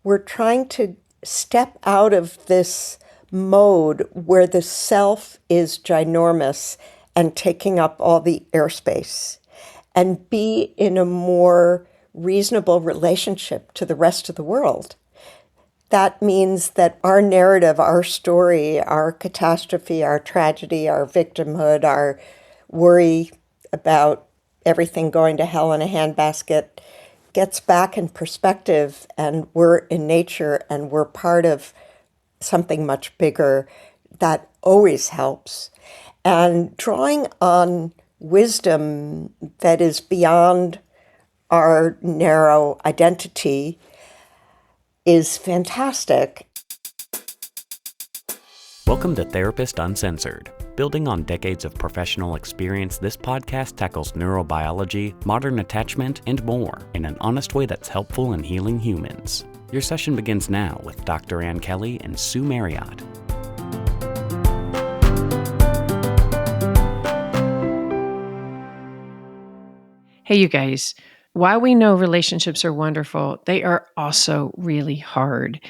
we're trying to step out of this mode where the self is ginormous and taking up all the airspace and be in a more reasonable relationship to the rest of the world. That means that our narrative, our story, our catastrophe, our tragedy, our victimhood, our worry about everything going to hell in a handbasket gets back in perspective, and we're in nature and we're part of something much bigger. That always helps. And drawing on wisdom that is beyond our narrow identity is fantastic. Welcome to Therapist Uncensored. Building on decades of professional experience, this podcast tackles neurobiology, modern attachment, and more in an honest way that's helpful in healing humans. Your session begins now with Dr. Ann Kelly and Sue Marriott. Hey, you guys. While we know relationships are wonderful, they are also really hard.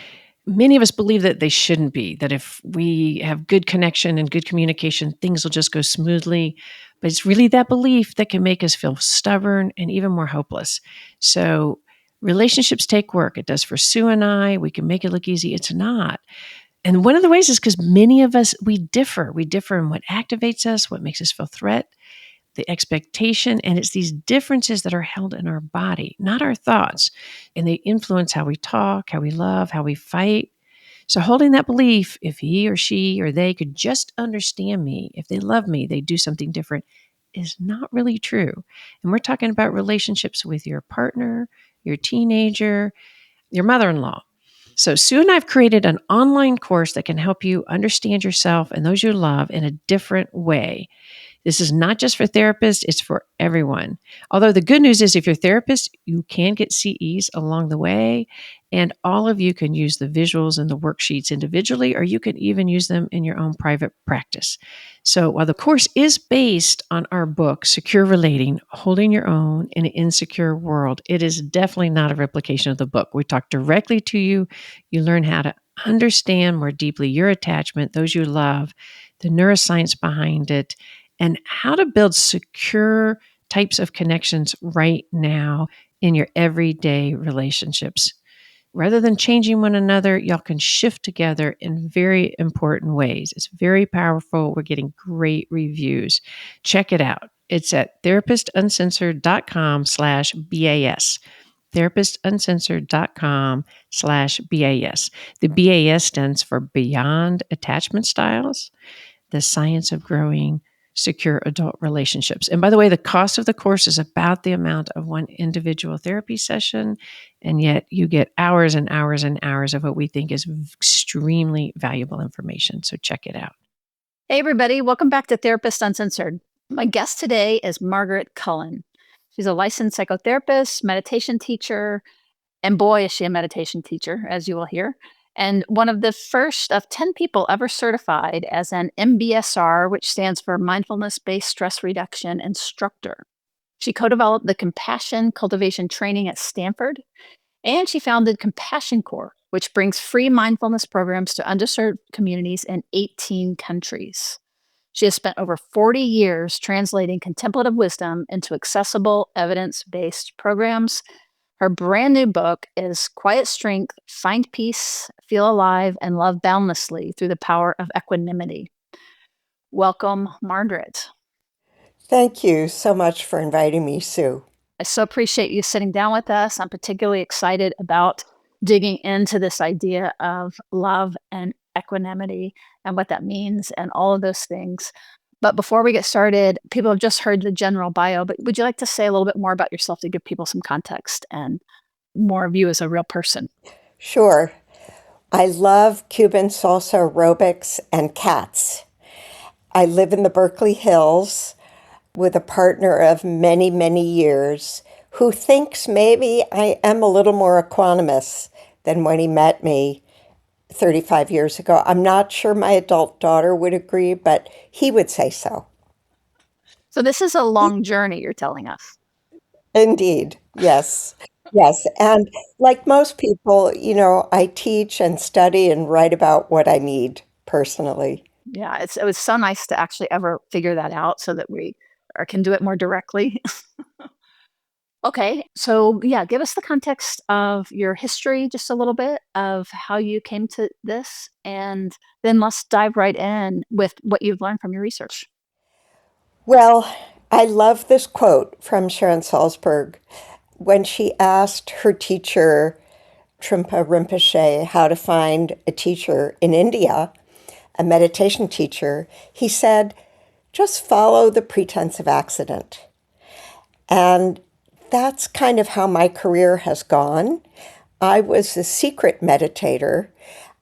Many of us believe that they shouldn't be, that if we have good connection and good communication, things will just go smoothly. But it's really that belief that can make us feel stubborn and even more hopeless. So relationships take work. It does for Sue and I. We can make it look easy. It's not. And one of the ways is because many of us, we differ. We differ in what activates us, what makes us feel threat, the expectation, and it's these differences that are held in our body, not our thoughts. And they influence how we talk, how we love, how we fight. So holding that belief, if he or she or they could just understand me, if they love me, they do something different, is not really true. And we're talking about relationships with your partner, your teenager, your mother-in-law. So Sue and I have created an online course that can help you understand yourself and those you love in a different way. This is not just for therapists, it's for everyone. Although the good news is if you're a therapist, you can get CEs along the way, and all of you can use the visuals and the worksheets individually, or you can even use them in your own private practice. So while the course is based on our book, Secure Relating, Holding Your Own in an Insecure World, it is definitely not a replication of the book. We talk directly to you. You learn how to understand more deeply your attachment, those you love, the neuroscience behind it, and how to build secure types of connections right now in your everyday relationships. Rather than changing one another, y'all can shift together in very important ways. It's very powerful. We're getting great reviews. Check it out. It's at therapistuncensored.com/BAS. Therapistuncensored.com/BAS. The BAS stands for Beyond Attachment Styles, the Science of Growing Secure Adult Relationships. And by the way, the cost of the course is about the amount of one individual therapy session, and yet you get hours and hours and hours of what we think is extremely valuable information. So check it out. Hey, everybody. Welcome back to Therapist Uncensored. My guest today is Margaret Cullen. She's a licensed psychotherapist, meditation teacher, and boy, is she a meditation teacher, as you will hear. And one of the first of 10 people ever certified as an MBSR, which stands for Mindfulness-Based Stress Reduction Instructor. She co-developed the Compassion Cultivation Training at Stanford, and she founded Compassion Corps, which brings free mindfulness programs to underserved communities in 18 countries. She has spent over 40 years translating contemplative wisdom into accessible, evidence-based programs. Her brand new book is Quiet Strength, Find Peace, Feel Alive, and Love Boundlessly Through the Power of Equanimity. Welcome, Margaret. Thank you so much for inviting me, Sue. I so appreciate you sitting down with us. I'm particularly excited about digging into this idea of love and equanimity and what that means and all of those things. But before we get started, people have just heard the general bio, but would you like to say a little bit more about yourself to give people some context and more of you as a real person? Sure. I love Cuban salsa aerobics and cats. I live in the Berkeley Hills with a partner of many, many years who thinks maybe I am a little more equanimous than when he met me 35 years ago. I'm not sure my adult daughter would agree, but he would say so. So this is a long journey you're telling us. Indeed, yes. Yes, and like most people, I teach and study and write about what I need personally. Yeah, it was so nice to actually ever figure that out so that we or can do it more directly. Okay, so yeah, give us the context of your history, just a little bit of how you came to this, and then let's dive right in with what you've learned from your research. Well, I love this quote from Sharon Salzberg when she asked her teacher, Trungpa Rinpoche, how to find a teacher in India, a meditation teacher. He said, just follow the pretense of accident. And that's kind of how my career has gone. I was a secret meditator.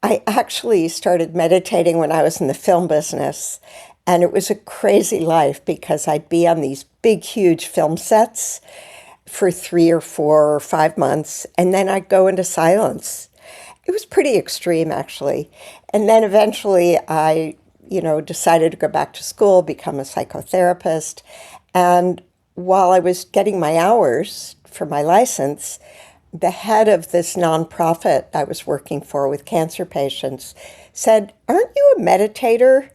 I actually started meditating when I was in the film business, and it was a crazy life because I'd be on these big, huge film sets for 3 or 4 or 5 months, and then I'd go into silence. It was pretty extreme, actually. And then eventually I, decided to go back to school, become a psychotherapist. And while I was getting my hours for my license, the head of this nonprofit I was working for with cancer patients said, "Aren't you a meditator?"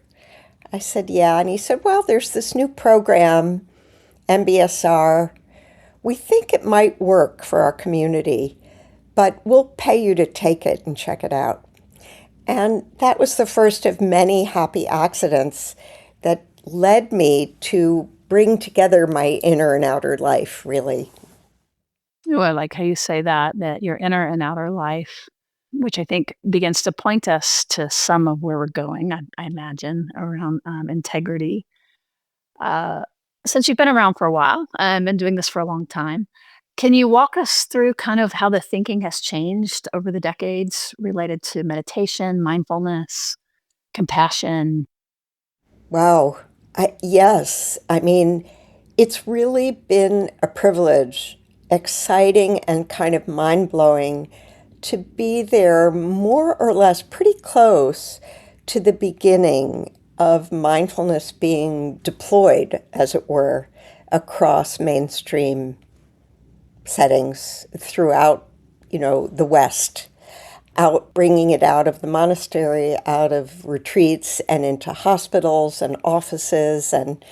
I said, "Yeah." And he said, "Well, there's this new program, MBSR. We think it might work for our community, but we'll pay you to take it and check it out." And that was the first of many happy accidents that led me to bring together my inner and outer life, really. Oh, I like how you say that your inner and outer life, which I think begins to point us to some of where we're going, I imagine, around integrity. Uh, since you've been around for a while and been doing this for a long time, can you walk us through kind of how the thinking has changed over the decades related to meditation, mindfulness, compassion? Wow. Yes. I mean, it's really been a privilege, exciting and kind of mind blowing to be there more or less pretty close to the beginning of mindfulness being deployed, as it were, across mainstream settings throughout, the West, out bringing it out of the monastery, out of retreats, and into hospitals and offices and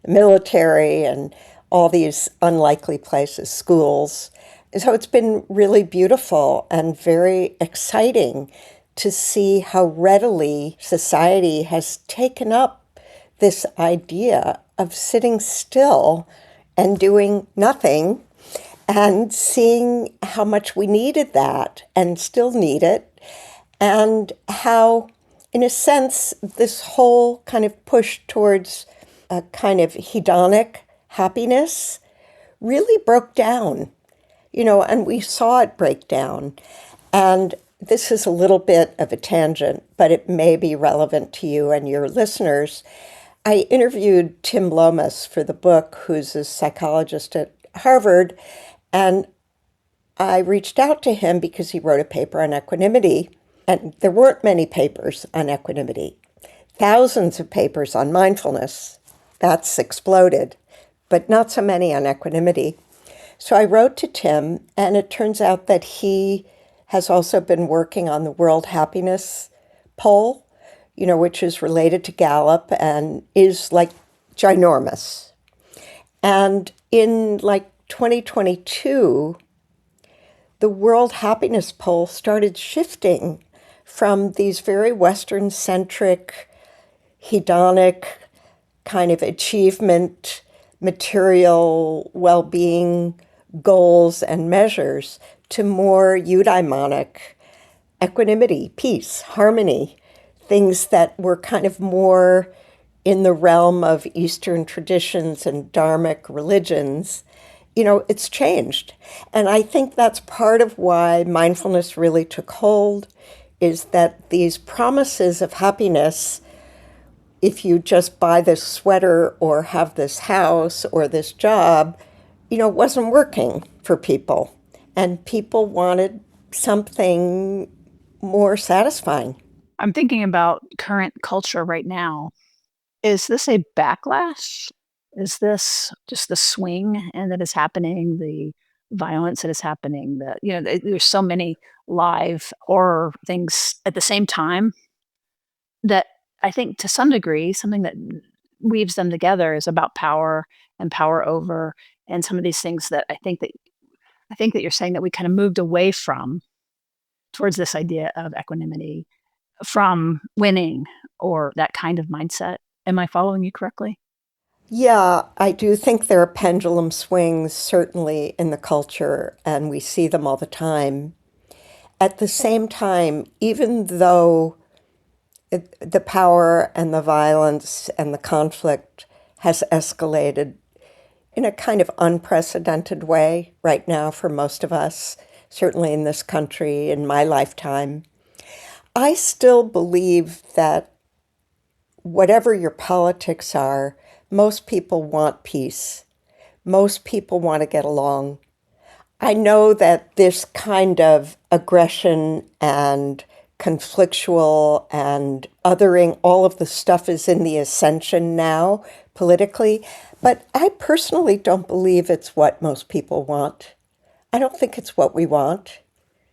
military and all these unlikely places, schools. So it's been really beautiful and very exciting to see how readily society has taken up this idea of sitting still and doing nothing and seeing how much we needed that and still need it, and how, in a sense, this whole kind of push towards a kind of hedonic happiness really broke down, and we saw it break down. And this is a little bit of a tangent, but it may be relevant to you and your listeners. I interviewed Tim Lomas for the book, who's a psychologist at Harvard, and I reached out to him because he wrote a paper on equanimity, and there weren't many papers on equanimity. Thousands of papers on mindfulness. That's exploded, but not so many on equanimity. So I wrote to Tim, and it turns out that he has also been working on the World Happiness Poll, which is related to Gallup and is like ginormous. And in like 2022, the World Happiness Poll started shifting from these very Western centric, hedonic kind of achievement, material well being goals and measures to more eudaimonic equanimity, peace, harmony, things that were kind of more in the realm of Eastern traditions and Dharmic religions. It's changed. And I think that's part of why mindfulness really took hold, is that these promises of happiness, if you just buy this sweater or have this house or this job, wasn't working for people. And people wanted something more satisfying. I'm thinking about current culture right now. Is this a backlash? Is this just the swing and that is happening, the violence that is happening, there's so many live horror things at the same time that I think to some degree, something that weaves them together is about power and power over, and some of these things that I think that you're saying that we kind of moved away from towards this idea of equanimity from winning or that kind of mindset. Am I following you correctly? Yeah, I do think there are pendulum swings, certainly in the culture, and we see them all the time. At the same time, even though the power and the violence and the conflict has escalated in a kind of unprecedented way right now for most of us, certainly in this country, in my lifetime, I still believe that whatever your politics are, most people want peace. Most people want to get along. I know that this kind of aggression and conflictual and othering, all of the stuff is in the ascension now politically, but I personally don't believe it's what most people want. I don't think it's what we want.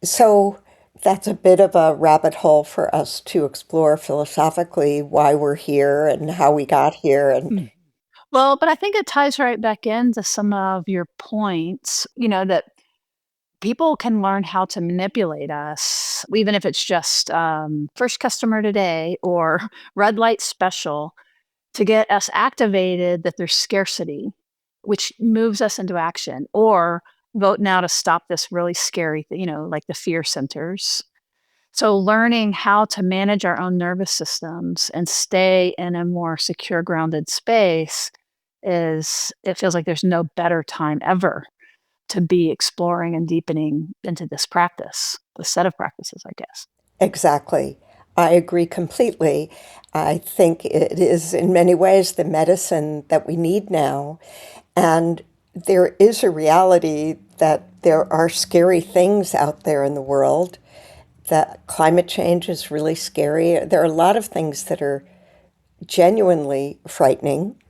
So that's a bit of a rabbit hole for us to explore philosophically why we're here and how we got here. And Mm. Well, but I think it ties right back into some of your points, that people can learn how to manipulate us, even if it's just first customer today or red light special, to get us activated that there's scarcity, which moves us into action, or vote now to stop this really scary, like the fear centers. So, learning how to manage our own nervous systems and stay in a more secure, grounded space it feels like there's no better time ever to be exploring and deepening into this set of practices, I guess. exactly. I agree completely. I think it is in many ways the medicine that we need now. And there is a reality that there are scary things out there in the world, that climate change is really scary. There are a lot of things that are genuinely frightening,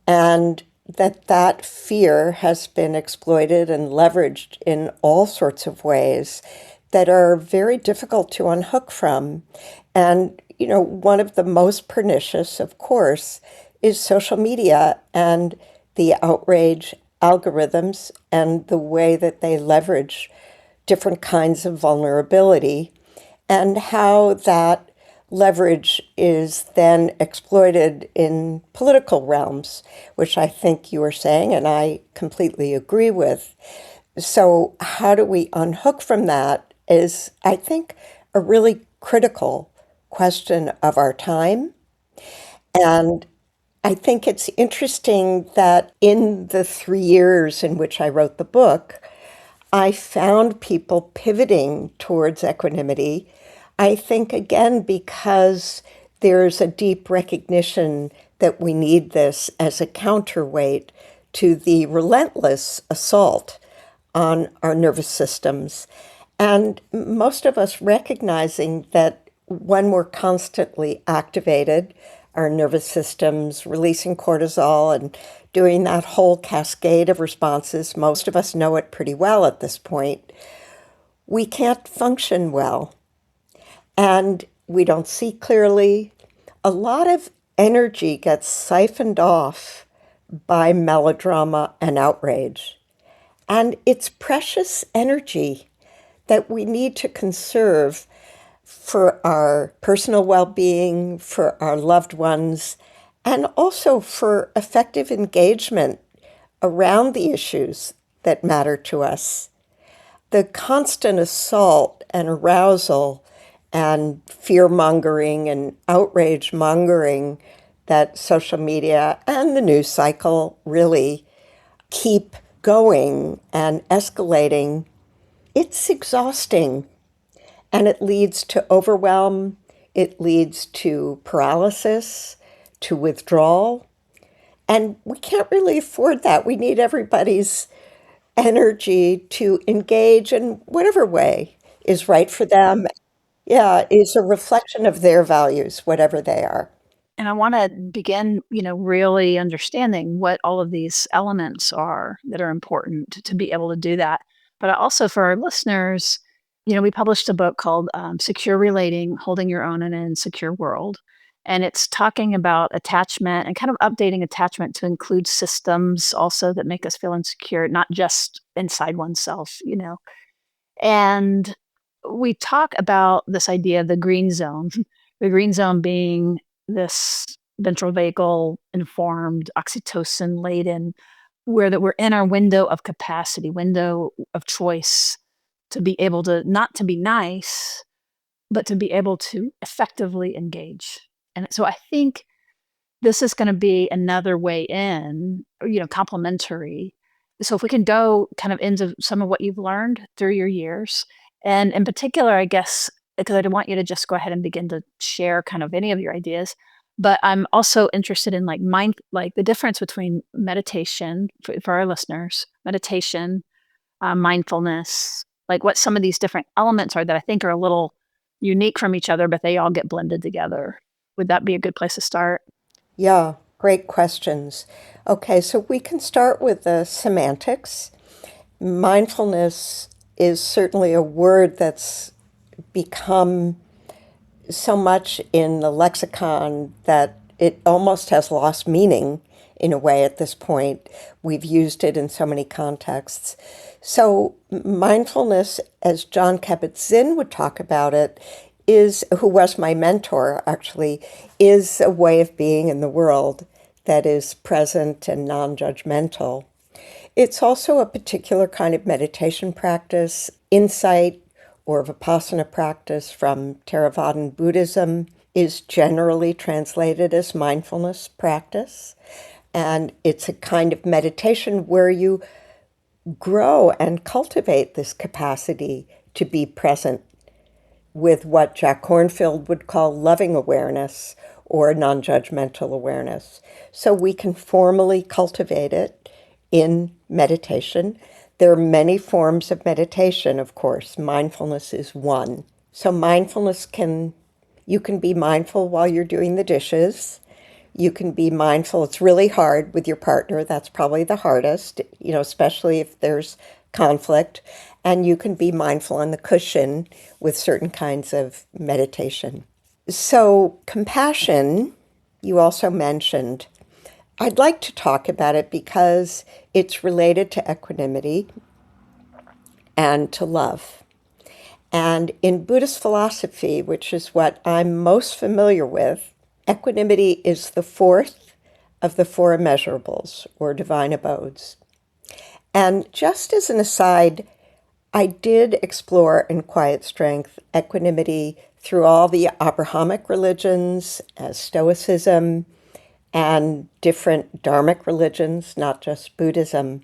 and that fear has been exploited and leveraged in all sorts of ways that are very difficult to unhook from. And, one of the most pernicious, of course, is social media and the outrage algorithms and the way that they leverage different kinds of vulnerability, and how that leverage is then exploited in political realms, which I think you were saying, and I completely agree with. So, how do we unhook from that is, I think, a really critical question of our time. And I think it's interesting that in the 3 years in which I wrote the book, I found people pivoting towards equanimity. I think, again, because there's a deep recognition that we need this as a counterweight to the relentless assault on our nervous systems. And most of us recognizing that when we're constantly activated, our nervous systems releasing cortisol and doing that whole cascade of responses, most of us know it pretty well at this point, we can't function well and we don't see clearly. A lot of energy gets siphoned off by melodrama and outrage. And it's precious energy that we need to conserve for our personal well being, for our loved ones, and also for effective engagement around the issues that matter to us. The constant assault and arousal and fear mongering and outrage mongering that social media and the news cycle really keep going and escalating, it's exhausting. And it leads to overwhelm, it leads to paralysis, to withdrawal. And we can't really afford that. We need everybody's energy to engage in whatever way is right for them. Yeah, is a reflection of their values, whatever they are. And I want to begin, really understanding what all of these elements are that are important to be able to do that. But I also, for our listeners, we published a book called Secure Relating, Holding Your Own in an Insecure World. And it's talking about attachment and kind of updating attachment to include systems also that make us feel insecure, not just inside oneself. And we talk about this idea of the green zone, the green zone being this ventral vagal informed, oxytocin laden, where that we're in our window of capacity, window of choice to be able to not to be nice, but to be able to effectively engage. And so I think this is going to be another way in, complementary. So if we can go kind of into some of what you've learned through your years, and in particular, I guess, because I don't want you to just go ahead and begin to share kind of any of your ideas, but I'm also interested in like the difference between meditation for our listeners, meditation, mindfulness, like what some of these different elements are that I think are a little unique from each other, but they all get blended together. Would that be a good place to start? Yeah, great questions. Okay, so we can start with the semantics. Mindfulness is certainly a word that's become so much in the lexicon that it almost has lost meaning in a way at this point. We've used it in so many contexts. So, mindfulness, as John Kabat-Zinn would talk about it, who was my mentor actually, is a way of being in the world that is present and non-judgmental. It's also a particular kind of meditation practice, insight or Vipassana practice from Theravadan Buddhism is generally translated as mindfulness practice. And it's a kind of meditation where you grow and cultivate this capacity to be present with what Jack Kornfield would call loving awareness or non-judgmental awareness. So we can formally cultivate it in meditation. There are many forms of meditation, of course. Mindfulness is one. So you can be mindful while you're doing the dishes. You can be mindful. It's really hard with your partner. That's probably the hardest, especially if there's conflict. And you can be mindful on the cushion with certain kinds of meditation. So compassion, you also mentioned. I'd like to talk about it because it's related to equanimity and to love. And in Buddhist philosophy, which is what I'm most familiar with, equanimity is the fourth of the four immeasurables, or divine abodes. And just as an aside, I did explore in Quiet Strength equanimity through all the Abrahamic religions, as Stoicism, and different Dharmic religions, not just Buddhism.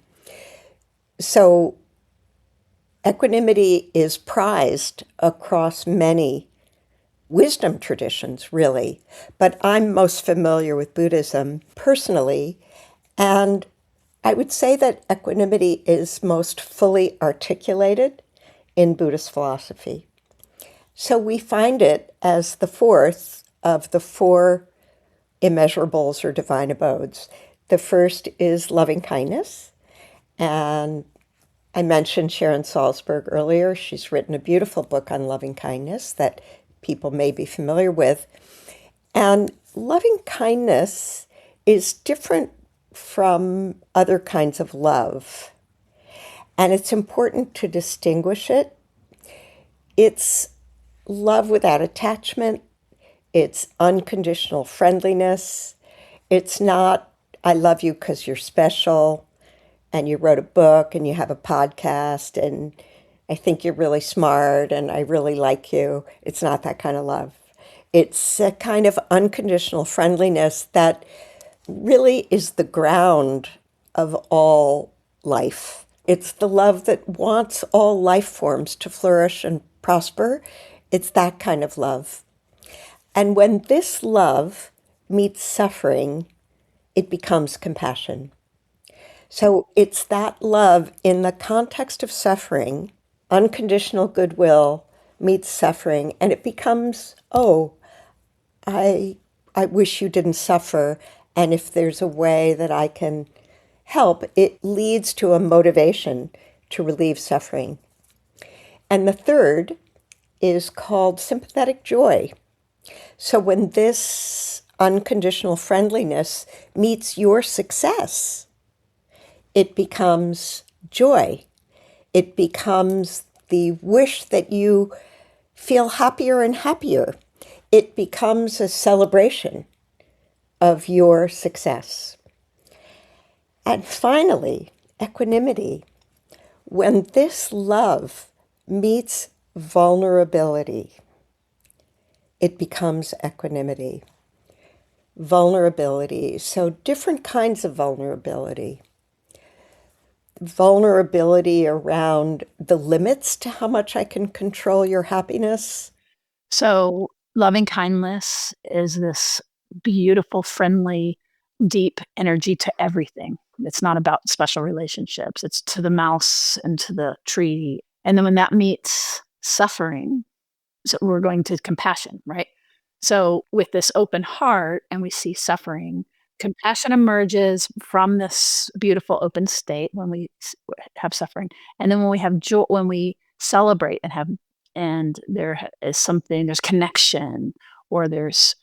So equanimity is prized across many wisdom traditions, really. But I'm most familiar with Buddhism personally, and I would say that equanimity is most fully articulated in Buddhist philosophy. So we find it as the fourth of the four immeasurables or divine abodes. The first is loving kindness, and I mentioned Sharon Salzberg earlier. She's written a beautiful book on loving kindness that people may be familiar with. And loving kindness is different from other kinds of love. And it's important to distinguish it. It's love without attachment. It's unconditional friendliness. It's not, I love you because you're special and you wrote a book and you have a podcast and I think you're really smart and I really like you. It's not that kind of love. It's a kind of unconditional friendliness that really is the ground of all life. It's the love that wants all life forms to flourish and prosper. It's that kind of love. And when this love meets suffering, it becomes compassion. So it's that love in the context of suffering, unconditional goodwill meets suffering, and it becomes, oh, I I wish you didn't suffer. And if there's a way that I can help, it leads to a motivation to relieve suffering. And the third is called sympathetic joy. So when this unconditional friendliness meets your success, it becomes joy. It becomes the wish that you feel happier and happier. It becomes a celebration of your success. And finally, equanimity. When this love meets vulnerability, it becomes equanimity. Vulnerability. So, different kinds of vulnerability. Vulnerability around the limits to how much I can control your happiness. So, loving kindness is this beautiful, friendly, deep energy to everything. It's not about special relationships, it's to the mouse and to the tree. And then when that meets suffering, so we're going to compassion, right? So, with this open heart and we see suffering, compassion emerges from this beautiful open state when we have suffering. And then when we have joy, when we celebrate and have, and there is something, there's connection, or there's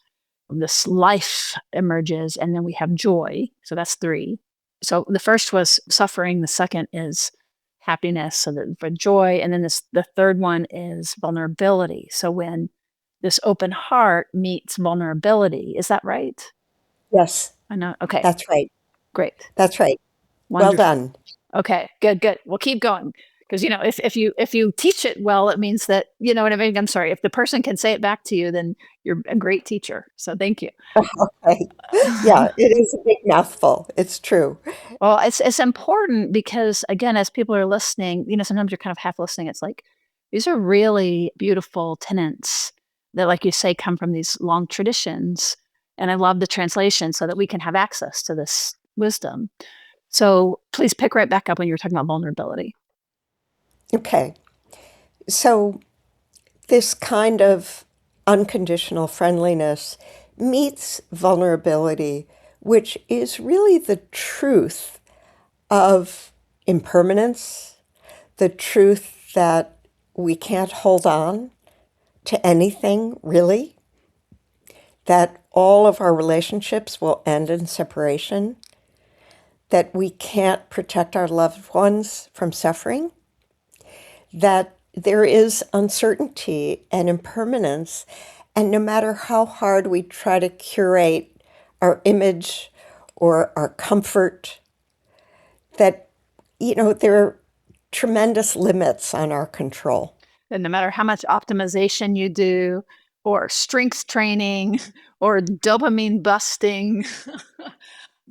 this life emerges, and then we have joy. So that's three. So the first was suffering, the second is happiness, so that for joy, and then the third one is vulnerability. So when this open heart meets vulnerability, is that right? Yes, I know. Okay, that's right. great, That's right. Well wonderful. done. Okay, good, good. We'll keep going because if you teach it well, it means that you know what I mean. I'm sorry, if the person can say it back to you, then you're a great teacher. So thank you. Okay. Yeah, it is a big mouthful. It's true. Well, it's important because again, as people are listening, sometimes you're kind of half listening. It's like these are really beautiful tenets that, like you say, come from these long traditions. And I love the translation so that we can have access to this wisdom. So please pick right back up when you were talking about vulnerability. Okay. So, this kind of unconditional friendliness meets vulnerability, which is really the truth of impermanence, the truth that we can't hold on to anything really, that all of our relationships will end in separation, that we can't protect our loved ones from suffering, that there is uncertainty and impermanence, and no matter how hard we try to curate our image or our comfort, that, there are tremendous limits on our control. And no matter how much optimization you do, or strength training, or dopamine busting,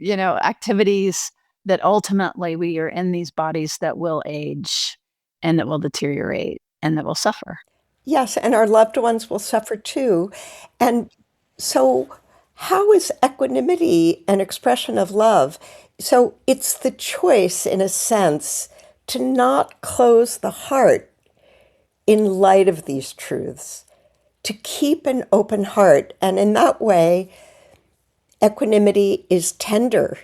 activities, that ultimately we are in these bodies that will age and that will deteriorate and that will suffer. Yes, and our loved ones will suffer too. And so, how is equanimity an expression of love? So, it's the choice, in a sense, to not close the heart in light of these truths, to keep an open heart. And in that way, equanimity is tender.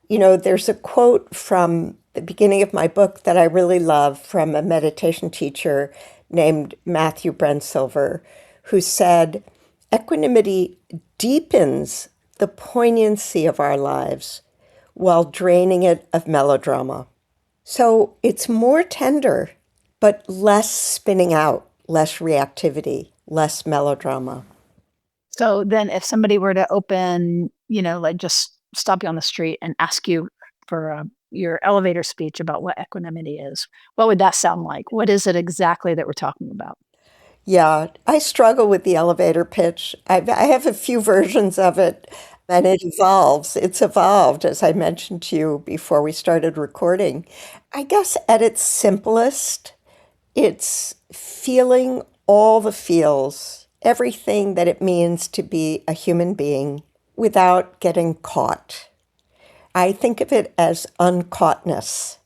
There's a quote from the beginning of my book that I really love from a meditation teacher named Matthew Brensilver, who said, "Equanimity deepens the poignancy of our lives while draining it of melodrama." So it's more tender, but less spinning out, less reactivity, less melodrama. So then if somebody were to open, like just stop you on the street and ask you for your elevator speech about what equanimity is, what would that sound like? What is it exactly that we're talking about? Yeah, I struggle with the elevator pitch. I have a few versions of it, and it evolves. It's evolved, as I mentioned to you before we started recording. I guess at its simplest, it's feeling all the feels, everything that it means to be a human being without getting caught. I think of it as uncaughtness.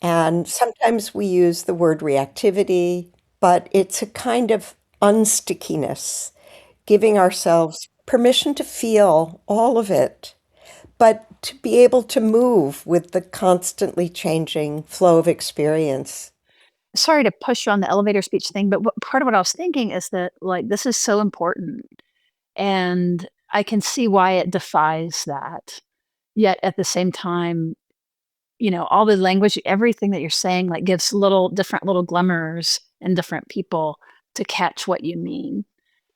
And sometimes we use the word reactivity, but it's a kind of unstickiness, giving ourselves permission to feel all of it, but to be able to move with the constantly changing flow of experience. Sorry to push you on the elevator speech thing, but part of what I was thinking is that, like, this is so important, and I can see why it defies that. Yet at the same time, all the language, everything that you're saying, like, gives different little glimmers in different people to catch what you mean.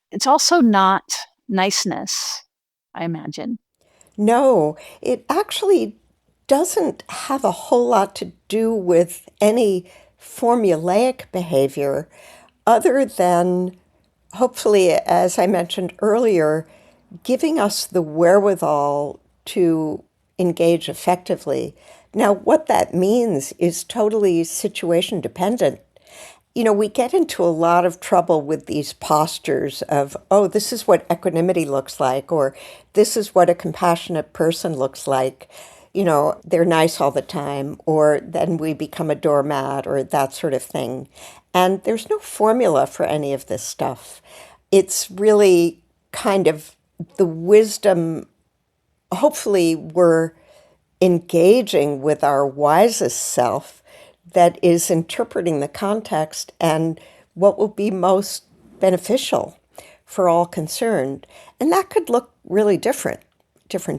It's also not niceness, I imagine. No, it actually doesn't have a whole lot to do with any formulaic behavior other than, hopefully, as I mentioned earlier, giving us the wherewithal to engage effectively. Now, what that means is totally situation dependent. We get into a lot of trouble with these postures of, oh, this is what equanimity looks like, or this is what a compassionate person looks like. They're nice all the time, or then we become a doormat, or that sort of thing. And there's no formula for any of this stuff. It's really kind of the wisdom. Hopefully, we're engaging with our wisest self that is interpreting the context and what will be most beneficial for all concerned. And that could look really different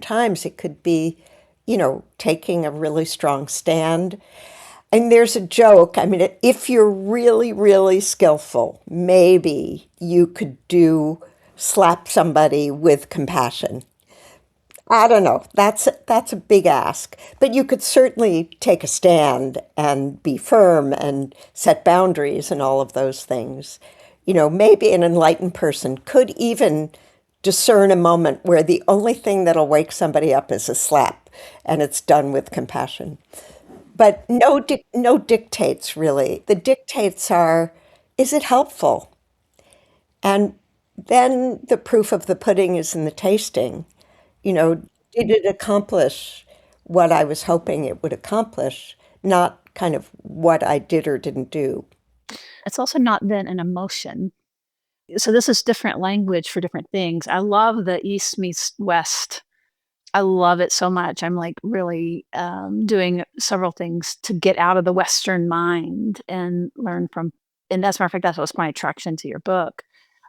times. It could be, taking a really strong stand. And there's a joke. I mean, if you're really, really skillful, maybe you could slap somebody with compassion. I don't know. That's a big ask. But you could certainly take a stand and be firm and set boundaries and all of those things. Maybe an enlightened person could even discern a moment where the only thing that'll wake somebody up is a slap, and it's done with compassion. But no dictates, really. The dictates are, is it helpful? And then the proof of the pudding is in the tasting. Did it accomplish what I was hoping it would accomplish, not kind of what I did or didn't do? It's also not then an emotion. So this is different language for different things. I love the East meets West. I love it so much. I'm like really doing several things to get out of the Western mind and learn from. And as a matter of fact, that was my attraction to your book,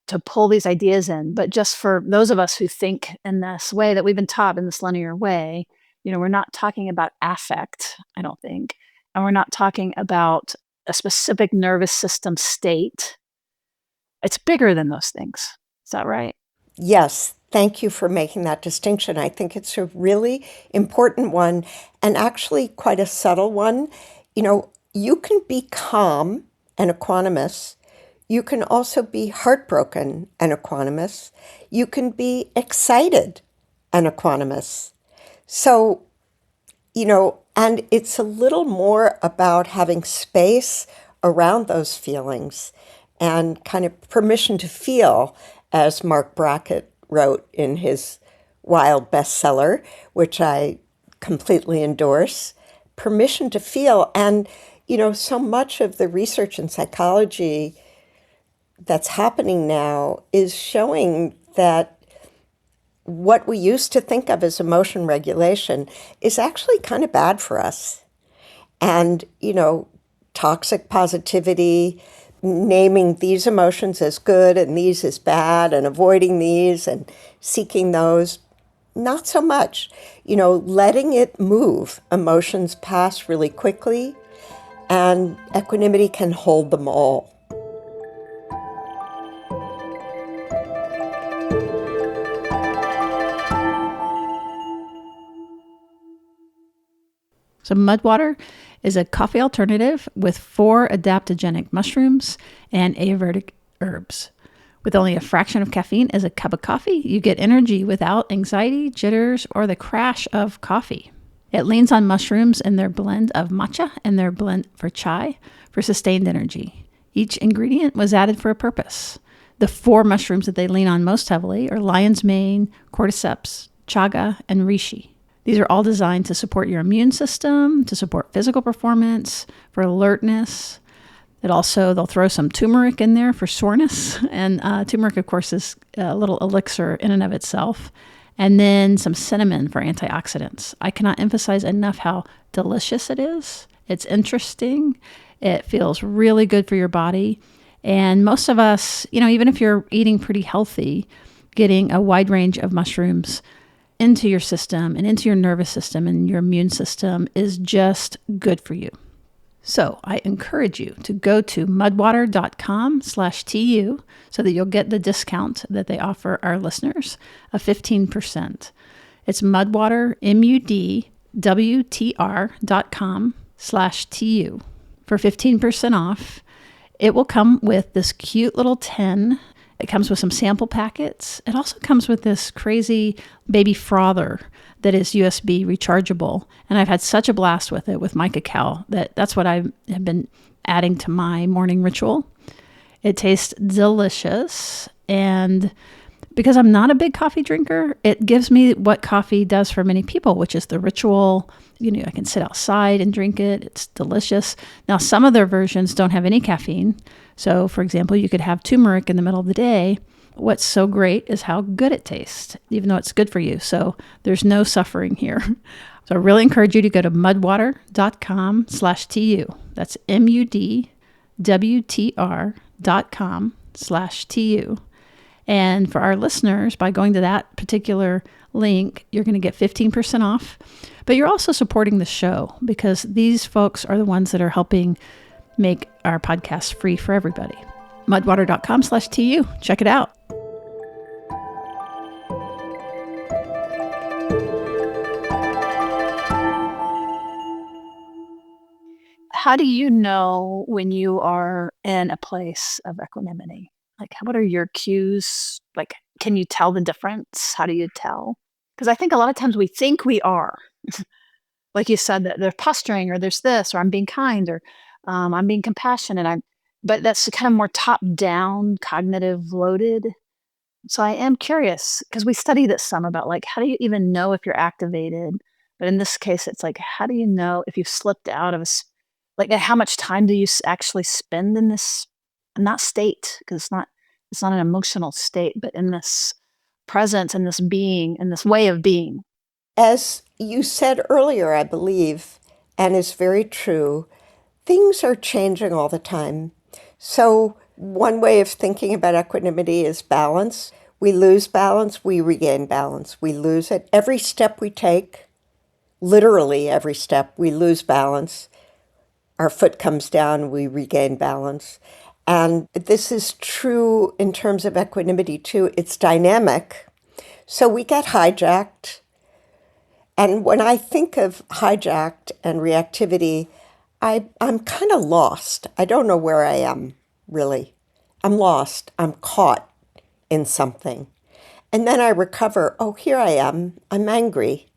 to pull these ideas in. But just for those of us who think in this way that we've been taught in this linear way, we're not talking about affect, I don't think. And we're not talking about a specific nervous system state. It's bigger than those things. Is that right? Yes, thank you for making that distinction. I think it's a really important one and actually quite a subtle one. You can be calm and equanimous. You can also be heartbroken and equanimous. You can be excited and equanimous. So, and it's a little more about having space around those feelings and kind of permission to feel, as Mark Brackett wrote in his wild bestseller, which I completely endorse, permission to feel. And, so much of the research in psychology that's happening now is showing that what we used to think of as emotion regulation is actually kind of bad for us. And, toxic positivity, naming these emotions as good and these as bad and avoiding these and seeking those, not so much. Letting it move. Emotions pass really quickly, and equanimity can hold them all. So Mudwater is a coffee alternative with 4 adaptogenic mushrooms and Ayurvedic herbs. With only a fraction of caffeine as a cup of coffee, you get energy without anxiety, jitters, or the crash of coffee. It leans on mushrooms and their blend of matcha and their blend for chai for sustained energy. Each ingredient was added for a purpose. The 4 mushrooms that they lean on most heavily are lion's mane, cordyceps, chaga, and reishi. These are all designed to support your immune system, to support physical performance, for alertness. They'll throw some turmeric in there for soreness. And turmeric, of course, is a little elixir in and of itself. And then some cinnamon for antioxidants. I cannot emphasize enough how delicious it is. It's interesting. It feels really good for your body. And most of us, even if you're eating pretty healthy, getting a wide range of mushrooms into your system and into your nervous system and your immune system is just good for you. So I encourage you to go to mudwater.com/TU so that you'll get the discount that they offer our listeners of 15%. It's mudwater, mudwtr.com/TU for 15% off. It will come with this cute little tin. It comes with some sample packets. It also comes with this crazy baby frother that is USB rechargeable. And I've had such a blast with it with my cacao that's what I have been adding to my morning ritual. It tastes delicious. And because I'm not a big coffee drinker, it gives me what coffee does for many people, which is the ritual. I can sit outside and drink it. It's delicious. Now, some of their versions don't have any caffeine. So, for example, you could have turmeric in the middle of the day. What's so great is how good it tastes, even though it's good for you. So there's no suffering here. So I really encourage you to go to mudwater.com/TU. That's mudwtr.com/TU. And for our listeners, by going to that particular link, you're going to get 15% off. But you're also supporting the show because these folks are the ones that are helping make our podcast free for everybody. mudwater.com/TU. Check it out. How do you know when you are in a place of equanimity? Like, what are your cues? Like, can you tell the difference? How do you tell? Because I think a lot of times we think we are. Like you said, that there's posturing or there's this, or I'm being kind, or I'm being compassionate. But that's kind of more top down, cognitive loaded. So I am curious because we study this some about like, how do you even know if you're activated? But in this case, it's like, how do you know if you've slipped out of like how much time do you actually spend in this, not state, because it's not an emotional state, but in this presence, in this being, in this way of being. As you said earlier, I believe, and is very true, things are changing all the time. So one way of thinking about equanimity is balance. We lose balance, we regain balance. We lose it. Every step we take, literally every step, we lose balance. Our foot comes down, we regain balance. And this is true in terms of equanimity too. It's dynamic. So we get hijacked. And when I think of hijacked and reactivity, I'm kind of lost. I don't know where I am, really. I'm lost. I'm caught in something. And then I recover. Oh, here I am. I'm angry.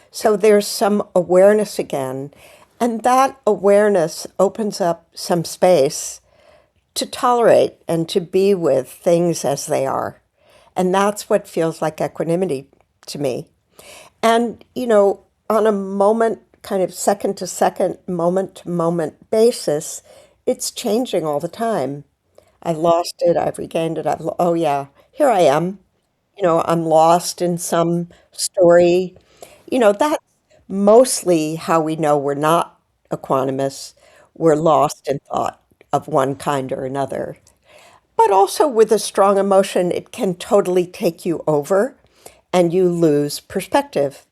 So there's some awareness again. And that awareness opens up some space to tolerate and to be with things as they are. And that's what feels like equanimity to me. And, on a moment, kind of second to second, moment to moment basis, it's changing all the time. I've lost it, I've regained it, oh yeah, here I am. I'm lost in some story. That's mostly how we know we're not equanimous. We're lost in thought of one kind or another. But also with a strong emotion, it can totally take you over and you lose perspective.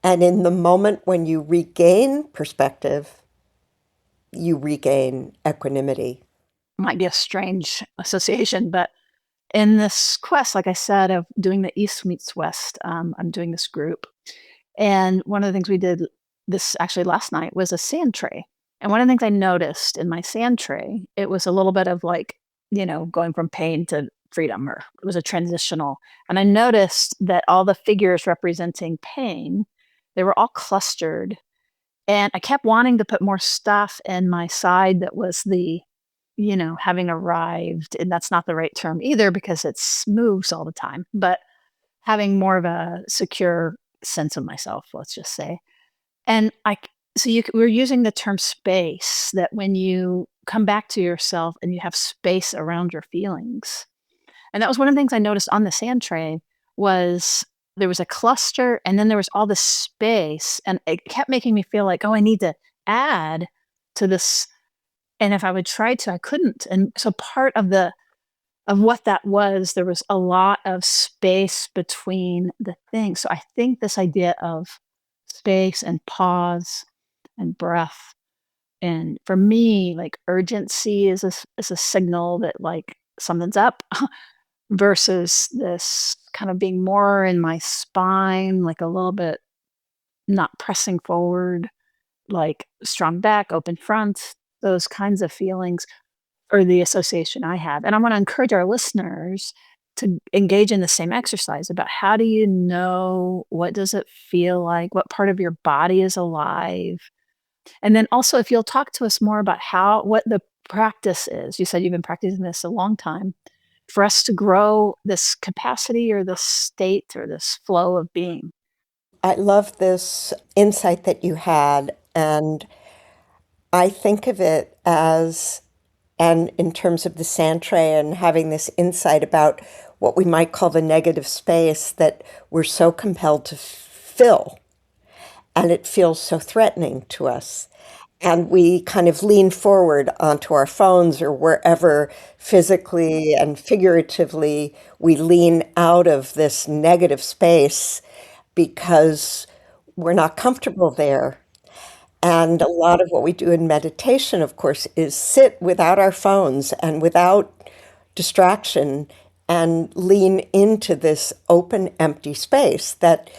And in the moment when you regain perspective, you regain equanimity. Might be a strange association, but in this quest, like I said, of doing the East meets West, I'm doing this group. And one of the things we did this actually last night was a sand tray. And one of the things I noticed in my sand tray, it was a little bit of like, going from pain to freedom, or it was a transitional. And I noticed that all the figures representing pain, they were all clustered. And I kept wanting to put more stuff in my side that was the, having arrived. And that's not the right term either because it moves all the time, but having more of a secure sense of myself, let's just say. And we're using the term space, that when you come back to yourself and you have space around your feelings. And that was one of the things I noticed on the sand tray was there was a cluster and then there was all this space, and it kept making me feel like, oh, I need to add to this. And if I would try to, I couldn't. And so part of what that was, there was a lot of space between the things. So I think this idea of space and pause and breath, and for me, like urgency is a signal that like something's up versus this kind of being more in my spine, like a little bit not pressing forward, like strong back, open front, those kinds of feelings or the association I have. And I want to encourage our listeners to engage in the same exercise about how do you know, what does it feel like, what part of your body is alive. And then also if you'll talk to us more about what the practice is. You said you've been practicing this a long time for us to grow this capacity or this state or this flow of being. I love this insight that you had, and I think of it as, and in terms of the sand tray and having this insight about what we might call the negative space that we're so compelled to fill, and it feels so threatening to us. And we kind of lean forward onto our phones or wherever physically and figuratively we lean out of this negative space because we're not comfortable there. And a lot of what we do in meditation, of course, is sit without our phones and without distraction and lean into this open, empty space that,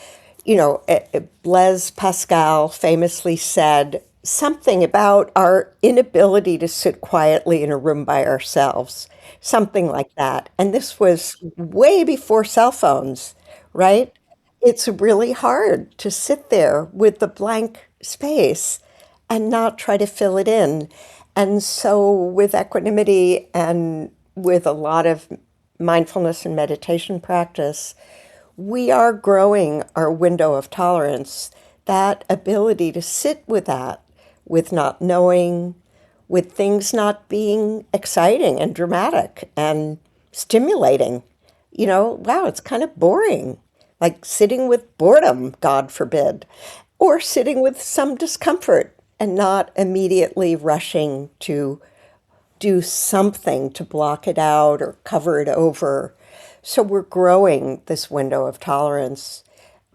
Blaise Pascal famously said something about our inability to sit quietly in a room by ourselves, something like that. And this was way before cell phones, right? It's really hard to sit there with the blank space and not try to fill it in. And so, with equanimity and with a lot of mindfulness and meditation practice, we are growing our window of tolerance, that ability to sit with that, with not knowing, with things not being exciting and dramatic and stimulating. Wow, it's kind of boring, like sitting with boredom, God forbid, or sitting with some discomfort and not immediately rushing to do something to block it out or cover it over. So we're growing this window of tolerance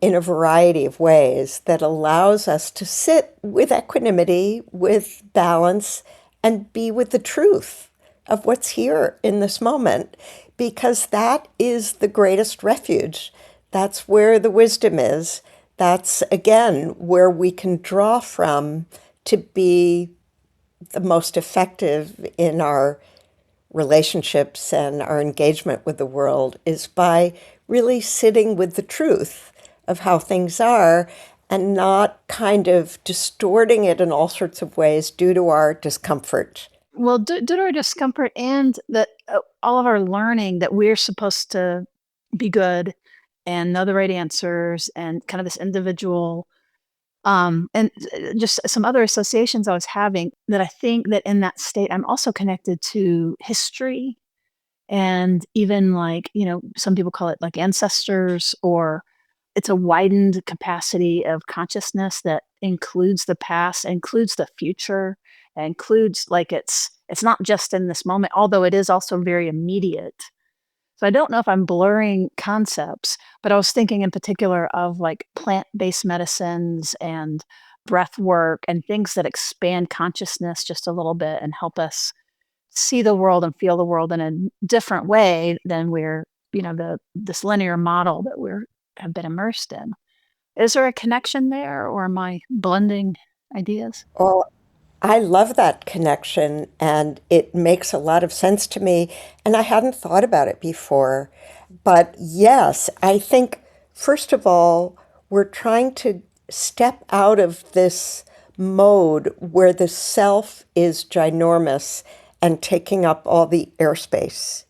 in a variety of ways that allows us to sit with equanimity, with balance, and be with the truth of what's here in this moment, because that is the greatest refuge. That's where the wisdom is. That's, again, where we can draw from to be the most effective in our relationships and our engagement with the world is by really sitting with the truth of how things are and not kind of distorting it in all sorts of ways due to our discomfort. Well, due to our discomfort and that all of our learning that we're supposed to be good and know the right answers and kind of this individual and just some other associations I was having that I think that in that state, I'm also connected to history and even like, some people call it like ancestors, or it's a widened capacity of consciousness that includes the past, includes the future, includes like it's not just in this moment, although it is also very immediate. So I don't know if I'm blurring concepts, but I was thinking in particular of like plant-based medicines and breath work and things that expand consciousness just a little bit and help us see the world and feel the world in a different way than we're, this linear model that we're have been immersed in. Is there a connection there, or am I blending ideas? Well, I love that connection, and it makes a lot of sense to me, and I hadn't thought about it before. But yes, I think, first of all, we're trying to step out of this mode where the self is ginormous and taking up all the airspace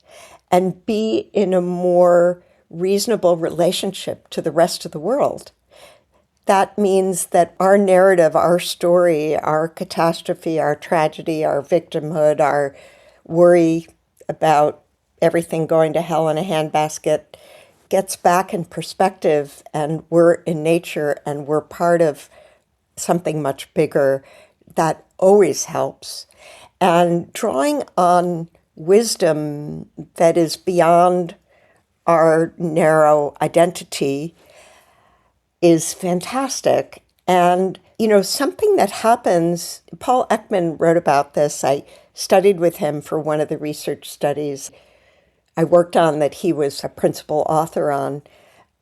and be in a more reasonable relationship to the rest of the world. that means that our narrative, our story, our catastrophe, our tragedy, our victimhood, our worry about everything going to hell in a handbasket gets back in perspective, and we're in nature and we're part of something much bigger. That always helps. And drawing on wisdom that is beyond our narrow identity is fantastic. And, something that happens, Paul Ekman wrote about this. I studied with him for one of the research studies I worked on that he was a principal author on.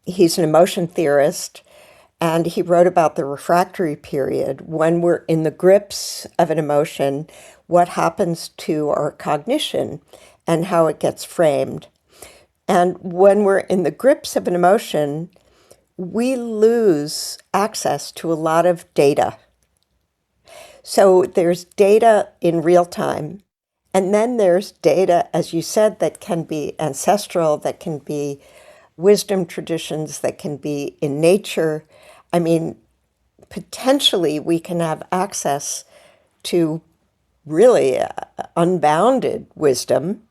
He's an emotion theorist, and he wrote about the refractory period when we're in the grips of an emotion, what happens to our cognition and how it gets framed. And when we're in the grips of an emotion, we lose access to a lot of data. So there's data in real time. And then there's data, as you said, that can be ancestral, that can be wisdom traditions, that can be in nature. I mean, potentially we can have access to really unbounded wisdom.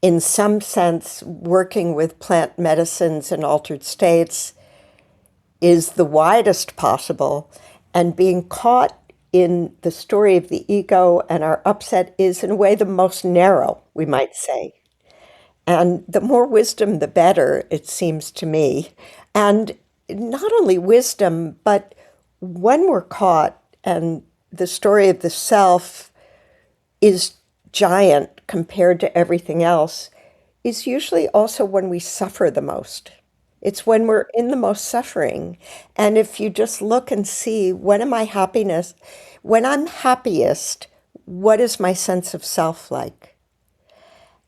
In some sense, working with plant medicines and altered states is the widest possible, and being caught in the story of the ego and our upset is, in a way, the most narrow, we might say. And the more wisdom, the better, it seems to me. And not only wisdom, but when we're caught and the story of the self is giant compared to everything else, is usually also when we suffer the most. It's when we're in the most suffering. And if you just look and see, when I'm happiest, what is my sense of self like?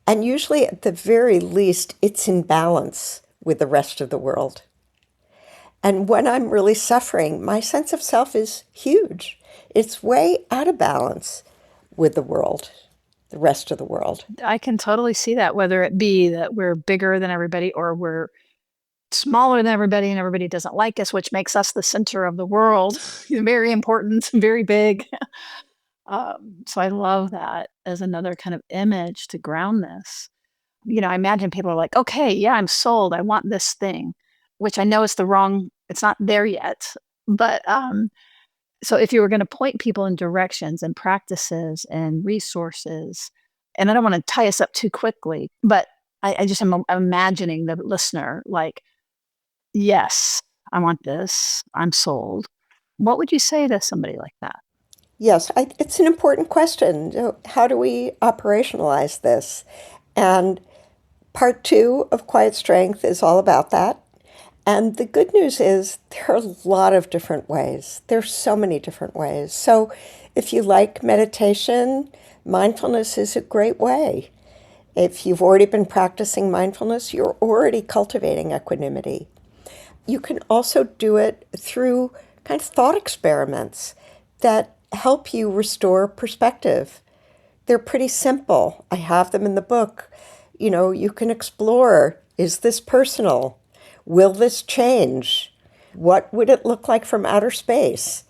And usually, at the very least, it's in balance with the rest of the world. And when I'm really suffering, my sense of self is huge. It's way out of balance with the world, the rest of the world. I can totally see that, whether it be that we're bigger than everybody or we're smaller than everybody and everybody doesn't like us, which makes us the center of the world. Very important, very big. So I love that as another kind of image to ground this. I imagine people are like, okay, yeah, I'm sold. I want this thing, which I know is it's not there yet. But so if you were going to point people in directions and practices and resources, and I don't want to tie us up too quickly, but I just am imagining the listener like, yes, I want this. I'm sold. What would you say to somebody like that? Yes, it's an important question. How do we operationalize this? And part two of Quiet Strength is all about that. And the good news is there are a lot of different ways. There's so many different ways. So if you like meditation, mindfulness is a great way. If you've already been practicing mindfulness, you're already cultivating equanimity. You can also do it through kind of thought experiments that help you restore perspective. They're pretty simple. I have them in the book. You can explore, is this personal? Will this change? What would it look like from outer space?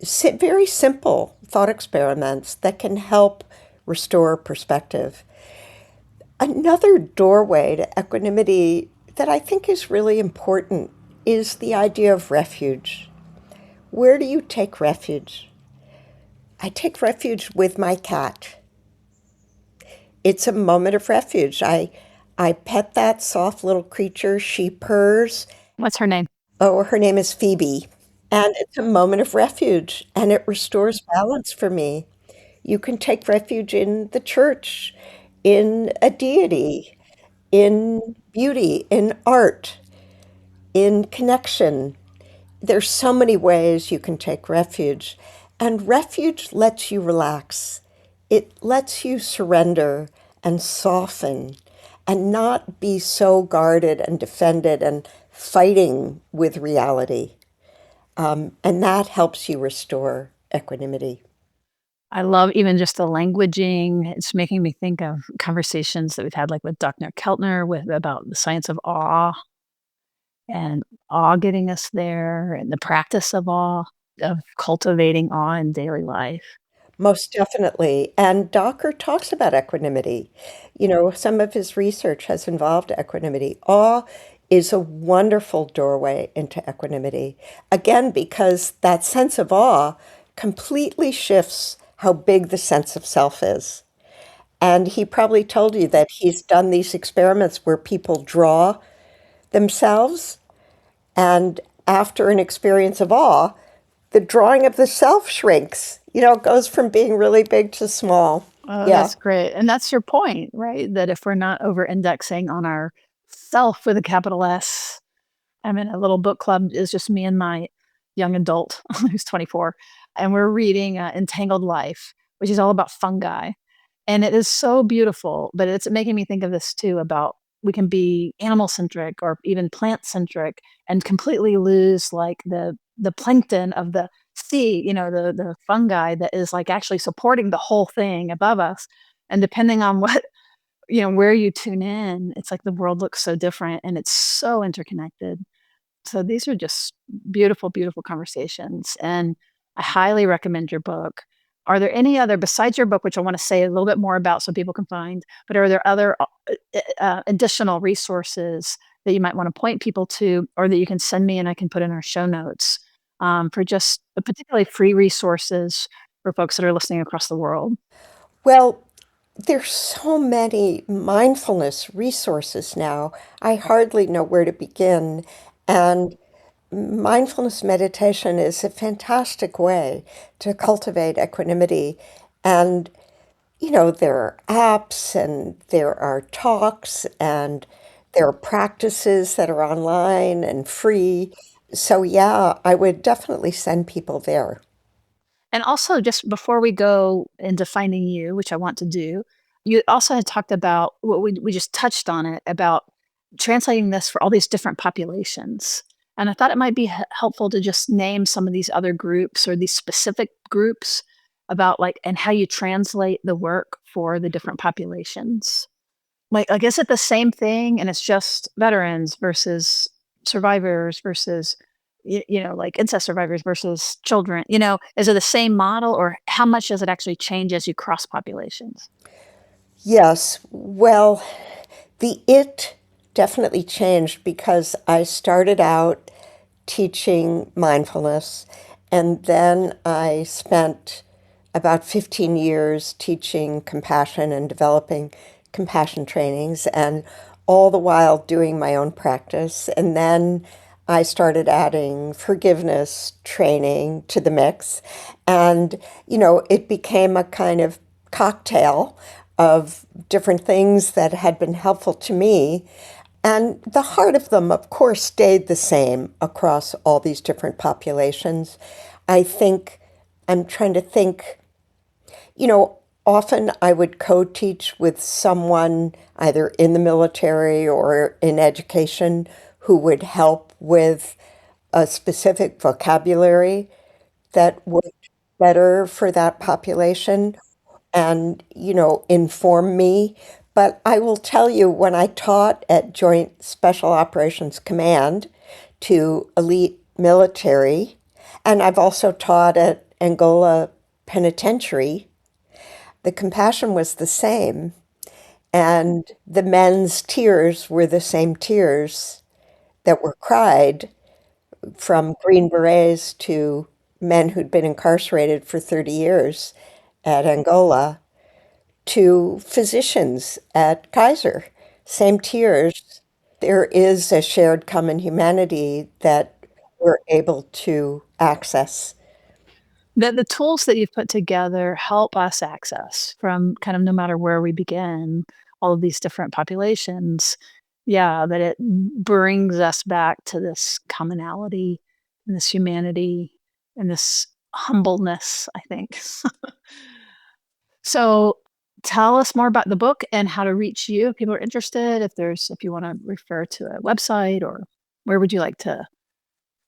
Very simple thought experiments that can help restore perspective. Another doorway to equanimity that I think is really important is the idea of refuge. Where do you take refuge? I take refuge with my cat. It's a moment of refuge. I pet that soft little creature. She purrs. What's her name? Oh, her name is Phoebe. And it's a moment of refuge, and it restores balance for me. You can take refuge in the church, in a deity, in beauty, in art, in connection. There's so many ways you can take refuge, and refuge lets you relax. It lets you surrender and soften and not be so guarded and defended and fighting with reality. And that helps you restore equanimity. I love even just the languaging. It's making me think of conversations that we've had, like with Dr. Keltner, about the science of awe and awe getting us there, and the practice of awe, of cultivating awe in daily life. Most definitely. And Docker talks about equanimity. Some of his research has involved equanimity. Awe is a wonderful doorway into equanimity. Again, because that sense of awe completely shifts how big the sense of self is. And he probably told you that he's done these experiments where people draw themselves, and after an experience of awe, the drawing of the self shrinks. It goes from being really big to small. Oh, Yeah. that's great. And that's your point, right? That if we're not over indexing on our self with a capital S, I'm in a little book club. It's just me and my young adult who's 24. And we're reading Entangled Life, which is all about fungi. And it is so beautiful, but it's making me think of this too about we can be animal centric or even plant centric and completely lose like the plankton of the sea, the fungi that is like actually supporting the whole thing above us. And depending on what, where you tune in, it's like the world looks so different and it's so interconnected. So these are just beautiful, beautiful conversations, and I highly recommend your book. Are there any other, besides your book, which I want to say a little bit more about so people can find, but are there other additional resources that you might want to point people to, or that you can send me and I can put in our show notes for just particularly free resources for folks that are listening across the world? Well, there's so many mindfulness resources now. I hardly know where to begin. And mindfulness meditation is a fantastic way to cultivate equanimity. And, there are apps and there are talks and there are practices that are online and free. So, yeah, I would definitely send people there. And also, just before we go into finding you, which I want to do, you also had talked about what we just touched on it about translating this for all these different populations. And I thought it might be helpful to just name some of these other groups or these specific groups about like and how you translate the work for the different populations. Like is it the same thing and it's just veterans versus survivors versus like incest survivors versus children? Is it the same model or how much does it actually change as you cross populations? Yes, well, the it definitely changed because I started out teaching mindfulness, and then I spent about 15 years teaching compassion and developing compassion trainings, and all the while doing my own practice. And then I started adding forgiveness training to the mix. And, it became a kind of cocktail of different things that had been helpful to me. And the heart of them, of course, stayed the same across all these different populations. I think, I'm trying to think, often I would co teach with someone either in the military or in education who would help with a specific vocabulary that worked better for that population and, inform me. But I will tell you, when I taught at Joint Special Operations Command to elite military, and I've also taught at Angola Penitentiary, the compassion was the same. And the men's tears were the same tears that were cried from Green Berets to men who'd been incarcerated for 30 years at Angola to physicians at Kaiser. Same tears. There is a shared common humanity that we're able to access. The tools that you've put together help us access from kind of no matter where we begin, all of these different populations. Yeah, that it brings us back to this commonality and this humanity and this humbleness, I think. So tell us more about the book and how to reach you if people are interested, if you want to refer to a website or where would you like to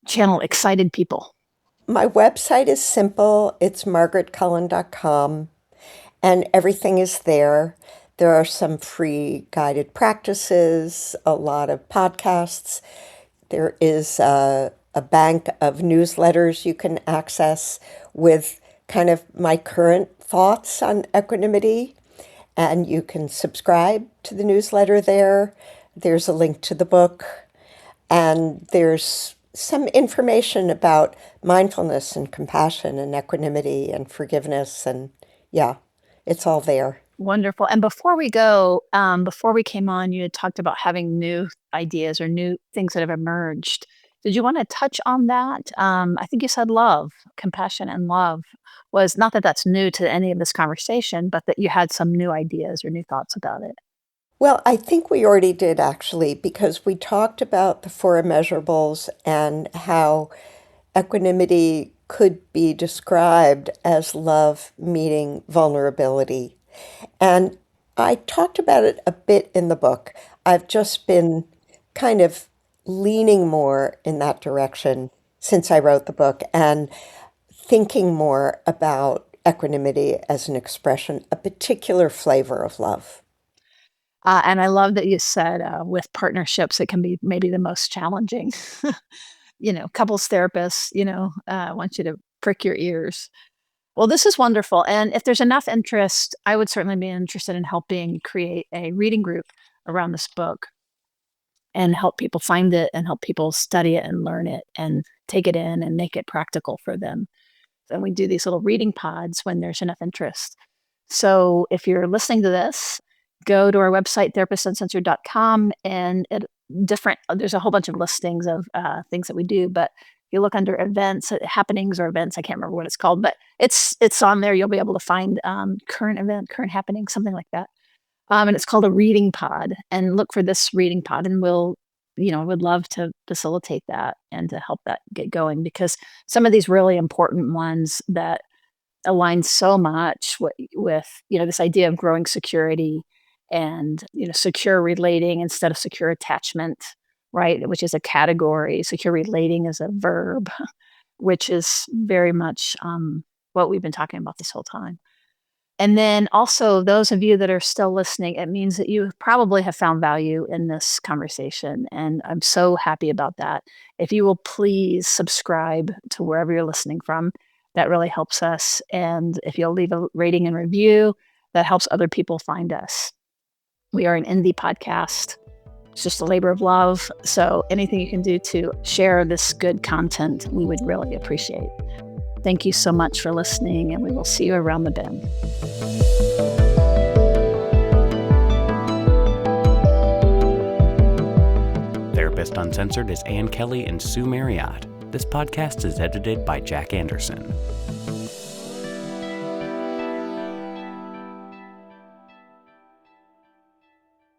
channel excited people? My website is simple. It's margaretcullen.com, and everything is there. There are some free guided practices, a lot of podcasts. There is a bank of newsletters you can access with kind of my current thoughts on equanimity, and you can subscribe to the newsletter there. There's a link to the book, and there's some information about mindfulness and compassion and equanimity and forgiveness, and yeah, it's all there. Wonderful. And before we go, before we came on, you had talked about having new ideas or new things that have emerged. Did you want to touch on that? I think you said love, compassion, and love was not that that's new to any of this conversation, but that you had some new ideas or new thoughts about it. Well, I think we already did actually, because we talked about the four immeasurables and how equanimity could be described as love meeting vulnerability. And I talked about it a bit in the book. I've just been kind of leaning more in that direction since I wrote the book and thinking more about equanimity as an expression, a particular flavor of love. And I love that you said with partnerships, it can be maybe the most challenging. Couples therapists, want you to prick your ears. Well, this is wonderful. And if there's enough interest, I would certainly be interested in helping create a reading group around this book and help people find it and help people study it and learn it and take it in and make it practical for them. And we do these little reading pods when there's enough interest. So if you're listening to this, go to our website, therapistsuncensored.com, and there's a whole bunch of listings of things that we do, but if you look under events, happenings or events, I can't remember what it's called, but it's on there. You'll be able to find current event, current happening, something like that. And it's called a reading pod, and look for this reading pod, and would love to facilitate that and to help that get going, because some of these really important ones that align so much with this idea of growing security and secure relating instead of secure attachment, right? Which is a category. Secure relating is a verb, which is very much what we've been talking about this whole time. And then also, those of you that are still listening, it means that you probably have found value in this conversation. And I'm so happy about that. If you will please subscribe to wherever you're listening from, that really helps us. And if you'll leave a rating and review, that helps other people find us. We are an indie podcast. It's just a labor of love. So anything you can do to share this good content, we would really appreciate. Thank you so much for listening, and we will see you around the bend. Therapist Uncensored is Ann Kelly and Sue Marriott. This podcast is edited by Jack Anderson.